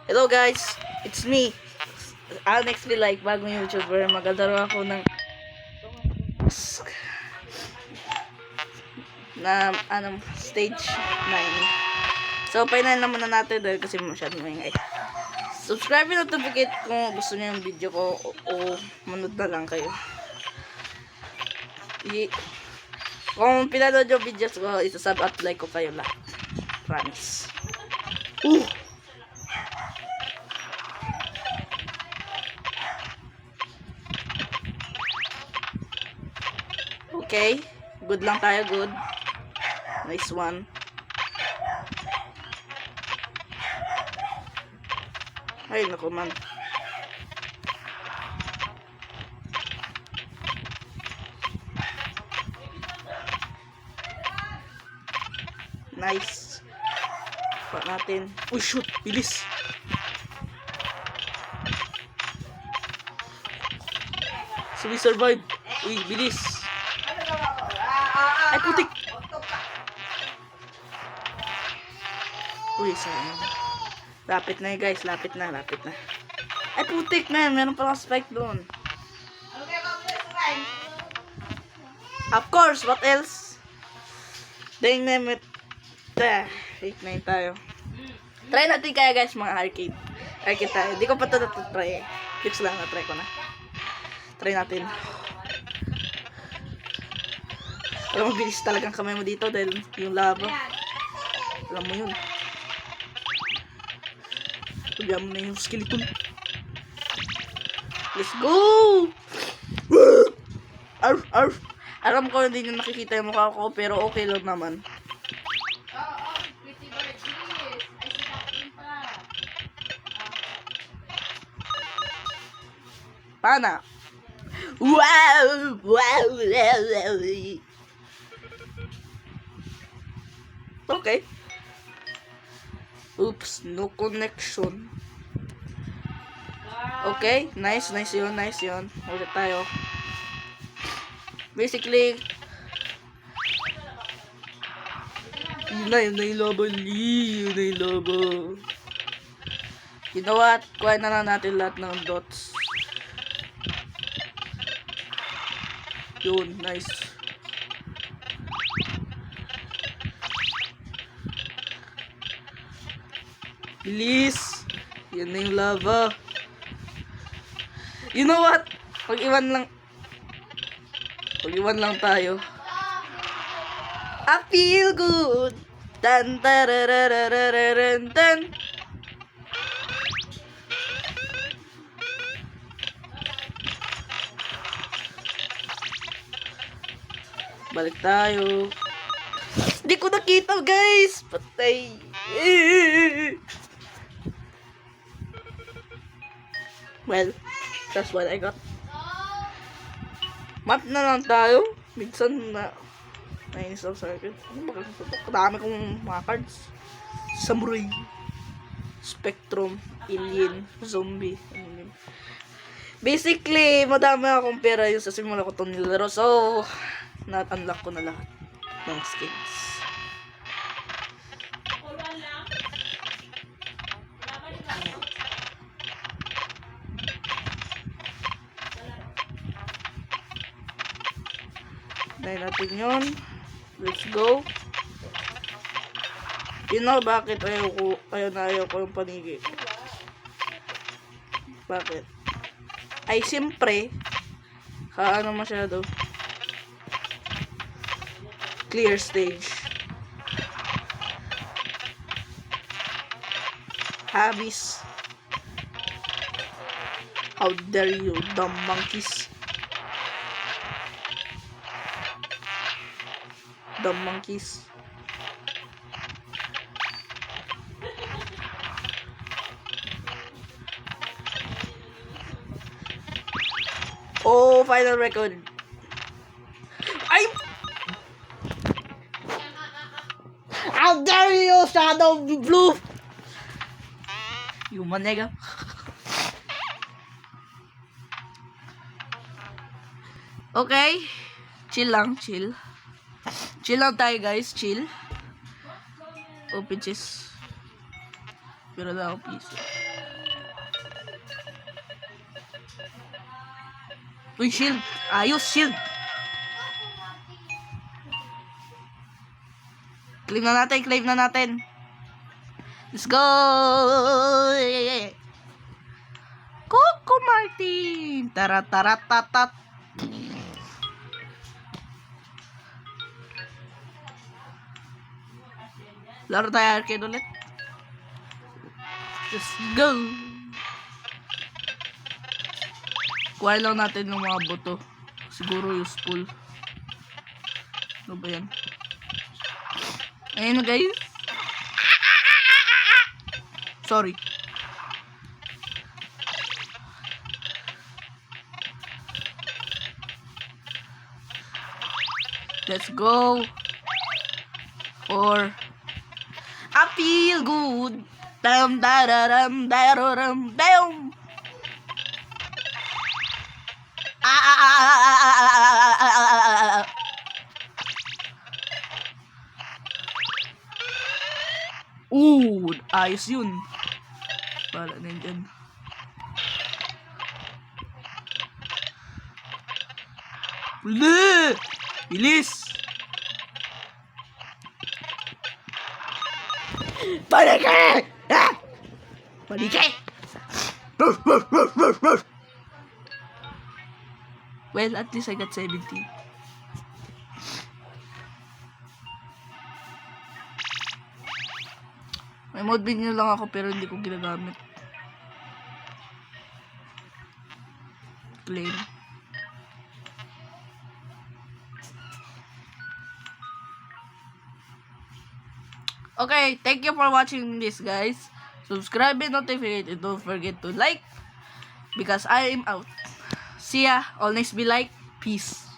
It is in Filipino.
Hello guys, it's me, Alex Be Like, bagong YouTuber. Maglalaro ako ng stage 9. So, final na muna natin dahil kasi masyadong maingay. Subscribe and notificate kung gusto niyo yung video ko o manood na lang kayo. Kung pinanood yung videos ko, isasub at like ko kayo lahat. Promise. Okay, good lang tayo, good. Nice one. Ay, naku man. Nice. Pa natin. Uy, shoot, bilis. So we survive. Uy, bilis. Ay, putik. Uy, sayang. Lapit na guys, lapit na. Ay, putik man, meron palang spike doon. Of course, what else? Dang naman. 8-9 tayo. Try natin kaya guys, mga arcade. Arcade tayo. Di ko pa ito natutry eh. Fix lang, natry ko na. Try natin. Alam mo, bilis talagang kamay mo dito dahil yung lava. Alam mo yun. Sabihan mo na yung skeleton. Let's go! Arf, arf. Alam ko hindi nyo nakikita yung mukha ko, pero okay lang naman. Pana? Wow! Wow! Okay. Oops, no connection. Okay, nice yun. Ulit tayo. Basically, yun na yung laban. You know what? Kuhain na lang natin lahat ng dots. Yun, nice. Bilis. Yan na yung lava. You know what? Pag-iwan lang tayo. I feel good. Tan tararararararan tan. Balik tayo. Hindi ko nakita guys. Patay. Well, that's what I got. Map na lang tayo. Minsan na na-install sa akin. Kadami kong mga cards. Samurai, Spectrum, Alien, Zombie. Basically, madami akong pera yung sa simula ko itong nilaro. So, na-unlock ko na lahat ng skins. Dahil natin yun. Let's go. You know bakit ayaw ko yung panigi? Bakit? Ay siyempre ano masyado clear stage. Habis. How dare you, dumb monkeys. Dumb monkeys. Oh, final record. Ay! How dare you, Shadow Blue! You manega. Okay. Chill lang, chill. Chill lang tayo guys, chill. Open chest. Pero na ako piso. Uy, shield. Ayos, shield. Claim na natin, claim na natin. Let's go! Coco Martin! Tara-tara-tatat! Laro tayo arcade ulit. Let's go! Kuha lang natin ng mga boto. Siguro useful. Ano ba yan? Ayun na guys. Sorry. Let's go. For I feel good. Dam dararam dararam dam. Ayos yun. Bala na yun dyan. Wala! Bilis! Balik ka! Ah! Balik ka! Well, at least I got 17. May mod bin nyo lang ako pero hindi ko ginagamit. Claim. Okay, thank you for watching this guys. Subscribe and notify and don't forget to like because I am out. See ya. Always be like. Peace.